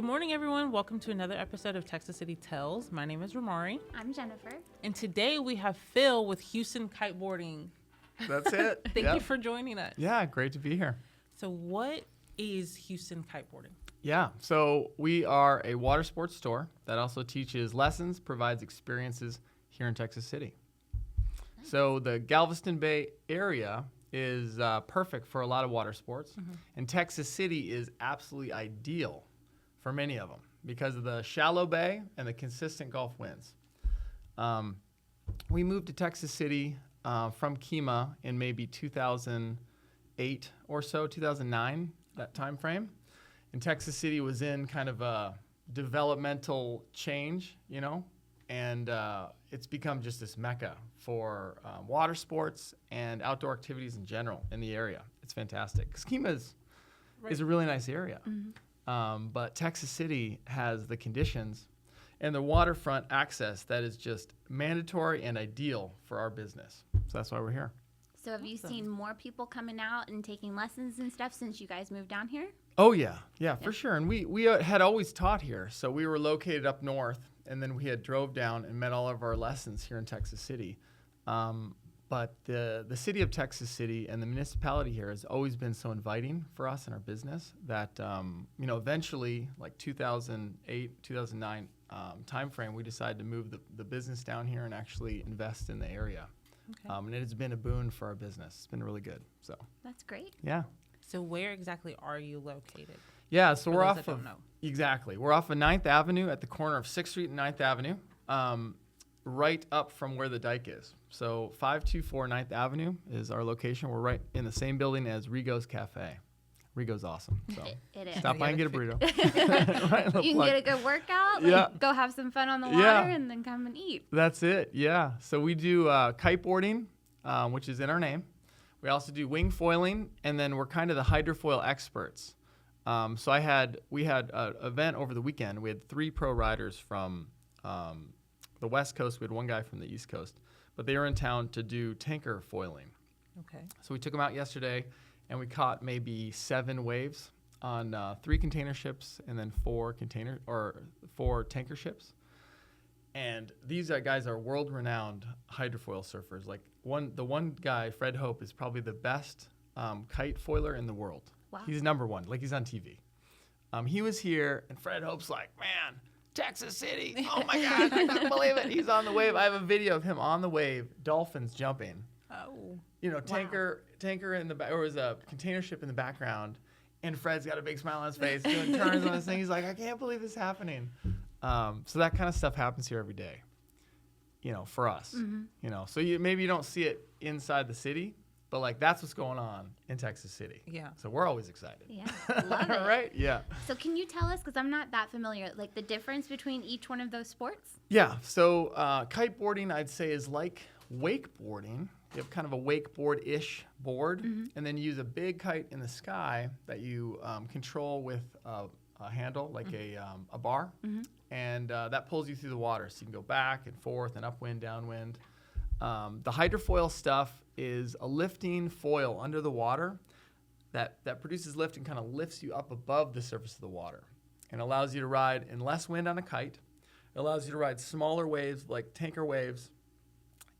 Good morning, everyone. Welcome to another episode of Texas City Tells. My name is Ramari. I'm Jennifer. And today we have Phil with Houston Kiteboarding. That's it. Thank you for joining us. Yeah, great to be here. So what is Houston Kiteboarding? Yeah, so we are a water sports store that also teaches lessons, provides experiences here in Texas City. Nice. So the Galveston Bay area is perfect for a lot of water sports, and Texas City is absolutely ideal for many of them because of the shallow bay and the consistent Gulf winds. We moved to Texas City from Kemah in maybe 2008 or so, 2009, that time frame. And Texas City was in kind of a developmental change, you know, and it's become just this mecca for water sports and outdoor activities in general in the area. It's fantastic because Kemah is a really nice area. But Texas City has the conditions and the waterfront access that is just mandatory and ideal for our business. So that's why we're here. So have you seen more people coming out and taking lessons and stuff since you guys moved down here? Oh, yeah, for sure. And we had always taught here. So we were located up north, and then we had drove down and met all of our lessons here in Texas City. But the city of Texas City and the municipality here has always been so inviting for us and our business that, eventually, like 2008, 2009 timeframe, we decided to move the business down here and actually invest in the area. Okay. And it has been a boon for our business. It's been really good. So that's great. Yeah. So where exactly are you located? Yeah, so we're off of 9th Avenue at the corner of 6th Street and 9th Avenue. Right up from where the dike is. So 524 9th Avenue is our location. We're right in the same building as Rigo's Cafe. Rigo's awesome. So it is. Stop by and get a burrito. You can get a good workout, go have some fun on the water, and then come and eat. That's it, yeah. So we do kiteboarding, which is in our name. We also do wing foiling, and then we're kind of the hydrofoil experts. So we had an event over the weekend. We had 3 pro riders from the West Coast. We had 1 guy from the East Coast, but they were in town to do tanker foiling. Okay. So we took them out yesterday, and we caught maybe 7 waves on 3 container ships and then 4 tanker ships. And these guys are world-renowned hydrofoil surfers. Like the one guy, Fred Hope, is probably the best kite foiler in the world. Wow. He's number 1. Like, he's on TV. He was here, and Fred Hope's like, man, Texas City. Oh, my God, I couldn't believe it. He's on the wave. I have a video of him on the wave, dolphins jumping. Oh. Tanker in the back, or was a container ship in the background, and Fred's got a big smile on his face, doing turns on this thing. He's like, I can't believe this is happening. So that kind of stuff happens here every day, for us. So maybe you don't see it inside the city, but like that's what's going on in Texas City. Yeah. So we're always excited. Yeah, love it. Right? Yeah. So can you tell us, because I'm not that familiar, like the difference between each one of those sports? Yeah. So kiteboarding, I'd say, is like wakeboarding. You have kind of a wakeboard-ish board, and then you use a big kite in the sky that you control with a handle, like a bar, and that pulls you through the water. So you can go back and forth and upwind, downwind. The hydrofoil stuff is a lifting foil under the water that produces lift and kind of lifts you up above the surface of the water and allows you to ride in less wind on a kite. It allows you to ride smaller waves like tanker waves,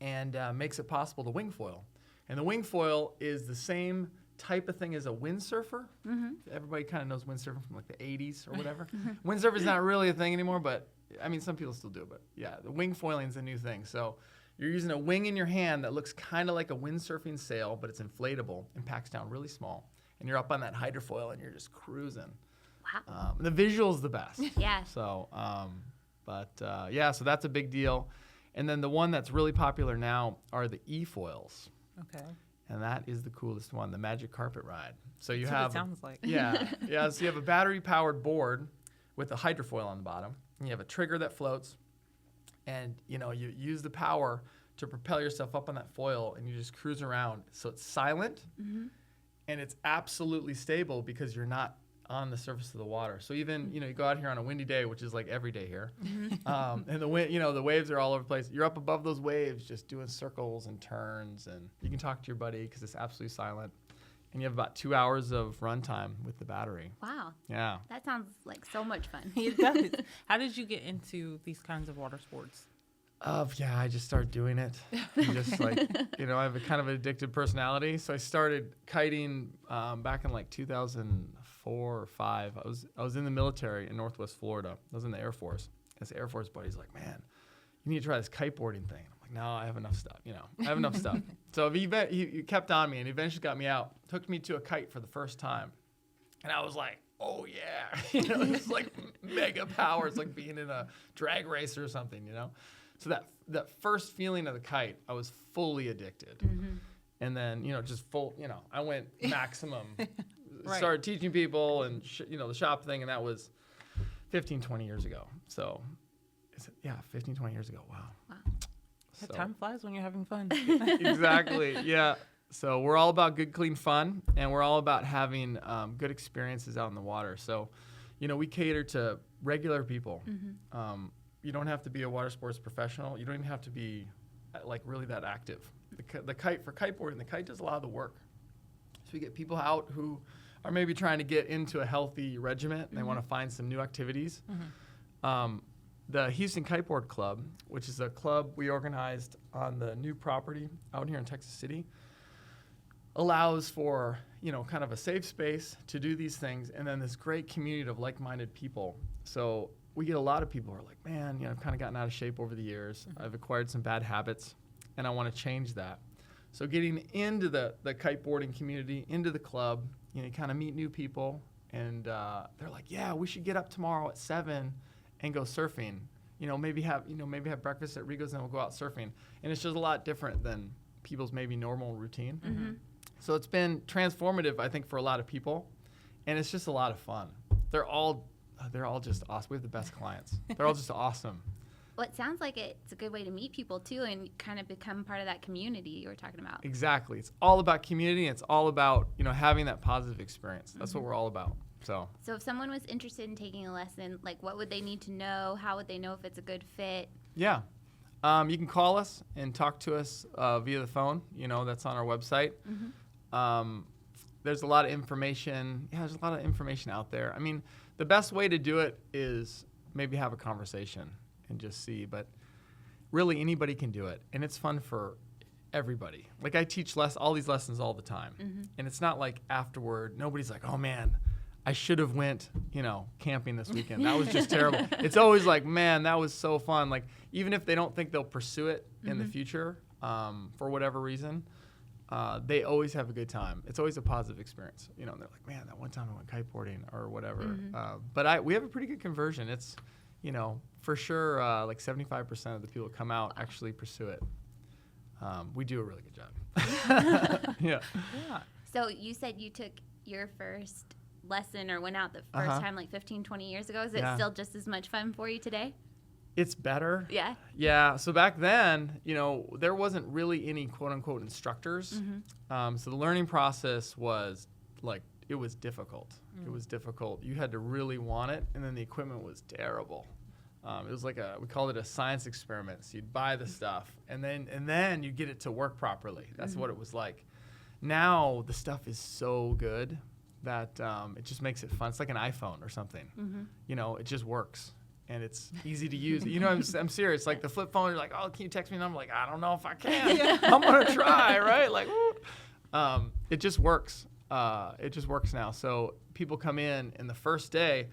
and makes it possible to wing foil. And the wing foil is the same type of thing as a windsurfer. Everybody kind of knows windsurfing from like the 80s or whatever. Windsurfing is not really a thing anymore, but I mean, some people still do. But yeah, the wing foiling is a new thing. So you're using a wing in your hand that looks kind of like a windsurfing sail, but it's inflatable and packs down really small. And you're up on that hydrofoil and you're just cruising. Wow. The visual's the best. Yeah. So, so that's a big deal. And then the one that's really popular now are the efoils. Okay. And that is the coolest one, the magic carpet ride. So you That's have what it sounds like. Yeah. So you have a battery-powered board with a hydrofoil on the bottom, and you have a trigger that floats, and you use the power to propel yourself up on that foil, and you just cruise around. So it's silent, and it's absolutely stable because you're not on the surface of the water. So even, you go out here on a windy day, which is like every day here, and the wind, the waves are all over the place. You're up above those waves just doing circles and turns, and you can talk to your buddy because it's absolutely silent. and you have about 2 hours of run time with the battery. Wow. Yeah. That sounds like so much fun. It does. How did you get into these kinds of water sports? I just started doing it. And just like, I have a kind of addicted personality. So I started kiting back in like 2004 or 5. I was in the military in Northwest Florida. I was in the Air Force. This Air Force buddy's like, man, you need to try this kiteboarding thing. I'm like, no, I have enough stuff. I have enough stuff. So he kept on me and eventually got me out. Took me to a kite for the first time. And I was like, oh yeah. It's like mega power. It's like being in a drag race or something, So that first feeling of the kite, I was fully addicted. Mm-hmm. And then, just I went maximum. Right. Started teaching people and, the shop thing. And that was 15, 20 years ago. So, 15, 20 years ago. Wow. So. Time flies when you're having fun. Exactly. Yeah. So we're all about good, clean fun. And we're all about having good experiences out in the water. So, we cater to regular people. Mm-hmm. You don't have to be a water sports professional. You don't even have to be like really that active. The kite for kiteboarding, the kite does a lot of the work. So we get people out who are maybe trying to get into a healthy regiment and they want to find some new activities. Mm-hmm. The Houston Kiteboard Club, which is a club we organized on the new property out here in Texas City, allows for, kind of a safe space to do these things and then this great community of like-minded people. So we get a lot of people who are like, man, I've kind of gotten out of shape over the years. Mm-hmm. I've acquired some bad habits, and I want to change that. So getting into the kiteboarding community, into the club, you kind of meet new people, and they're like, yeah, we should get up tomorrow at 7 and go surfing. Maybe have breakfast at Rigo's, and we'll go out surfing. And it's just a lot different than people's maybe normal routine. Mm-hmm. So it's been transformative, I think, for a lot of people, and it's just a lot of fun. They're all just awesome. We have the best clients. They're all just awesome. Well, it sounds like it's a good way to meet people, too, and kind of become part of that community you were talking about. Exactly. It's all about community. It's all about, having that positive experience. That's what we're all about. So if someone was interested in taking a lesson, like what would they need to know? How would they know if it's a good fit? Yeah. You can call us and talk to us via the phone. That's on our website. Mm-hmm. There's a lot of information. Yeah, there's a lot of information out there. I mean, the best way to do it is maybe have a conversation and just see. But really, anybody can do it. And it's fun for everybody. Like, I teach all these lessons all the time. Mm-hmm. And it's not like afterward, nobody's like, oh, man, I should have went, camping this weekend. That was just terrible. It's always like, man, that was so fun. Like, even if they don't think they'll pursue it in the future for whatever reason, they always have a good time. It's always a positive experience. They're like, man, that one time I went kiteboarding or whatever. Mm-hmm. But we have a pretty good conversion. It's, for sure, like 75% of the people that come out actually pursue it. We do a really good job. Yeah. So you said you took your first lesson or went out the first time like 15, 20 years ago. Is it still just as much fun for you today? It's better. Yeah. Yeah. So back then, there wasn't really any quote unquote instructors. Mm-hmm. So the learning process was like, it was difficult. Mm. It was difficult. You had to really want it. And then the equipment was terrible. It was like we called it a science experiment. So you'd buy the stuff and then you get it to work properly. That's what it was like. Now the stuff is so good that it just makes it fun. It's like an iPhone or something. Mm-hmm. It just works. And it's easy to use. I'm serious. Like the flip phone, you're like, oh, can you text me? And I'm like, I don't know if I can. I'm going to try, right? Like, it just works. It just works now. So people come in, and the first day,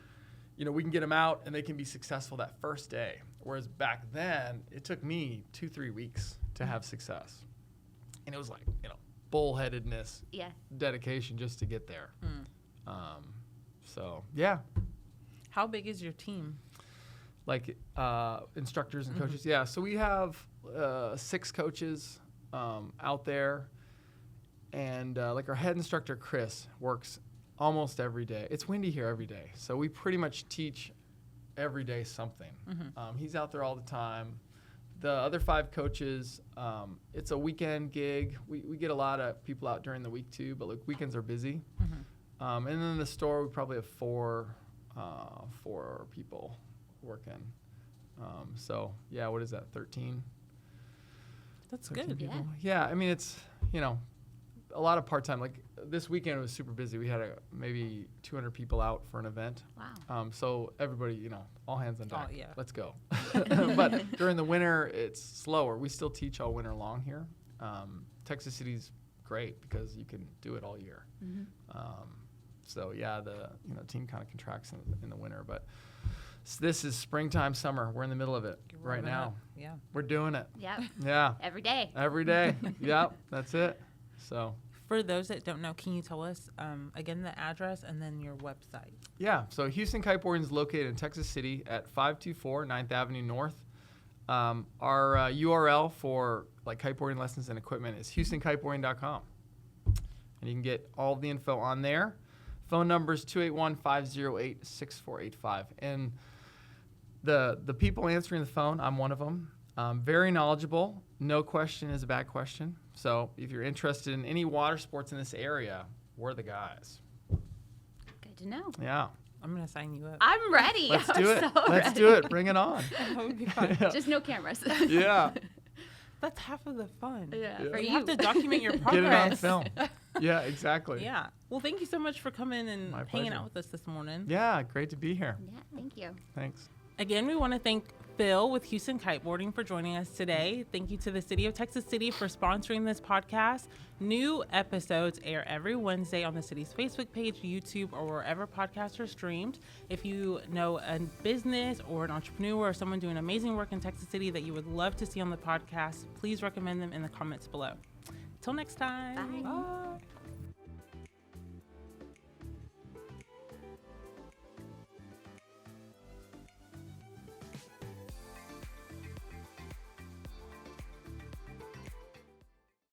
we can get them out, and they can be successful that first day. Whereas back then, it took me 2-3 weeks to have success. And it was like, bullheadedness, dedication just to get there. So, yeah. How big is your team? Like instructors and coaches. Yeah, so we have 6 coaches out there, and like our head instructor Chris works almost every day. It's windy here every day, so we pretty much teach every day something. He's out there all the time. The other 5 coaches, it's a weekend gig. We get a lot of people out during the week too, but like weekends are busy. And then in the store we probably have 4 people working. So yeah, what is that, 13? That's 13 good. people? Yeah, I mean, it's, a lot of part-time. Like this weekend was super busy. We had maybe 200 people out for an event. Wow. So everybody, all hands on deck. Oh, yeah. Let's go. But during the winter, it's slower. We still teach all winter long here. Texas City's great because you can do it all year. Mm-hmm. So yeah, the team kind of contracts in the winter, but this is springtime, summer. We're in the middle of it right now. Up. Yeah. We're doing it. Yep. Yeah. Every day. Every day. Yep. That's it. So. For those that don't know, can you tell us again the address and then your website? Yeah. So Houston Kiteboarding is located in Texas City at 524 9th Avenue North. Our URL for like kiteboarding lessons and equipment is houstonkiteboarding.com. And you can get all the info on there. Phone number is 281-508-6485. And the people answering the phone, I'm one of them. Very knowledgeable. No question is a bad question. So if you're interested in any water sports in this area, we're the guys. Good to know. Yeah. I'm going to sign you up. I'm ready. Let's do it. So Let's ready. do it. Bring it on. That would be fun. Yeah. Just no cameras. Yeah. That's half of the fun. Yeah. Yeah. For You you. have to document your progress. Get it on film. Yeah, exactly. Yeah. Well, thank you so much for coming and My hanging pleasure. out with us this morning. Yeah, great to be here. Yeah, thank you. Thanks. Again, we want to thank Phil with Houston Kiteboarding for joining us today. Thank you to the City of Texas City for sponsoring this podcast. New episodes air every Wednesday on the city's Facebook page, YouTube, or wherever podcasts are streamed. If you know a business or an entrepreneur or someone doing amazing work in Texas City that you would love to see on the podcast, please recommend them in the comments below. Till next time. Bye. Bye.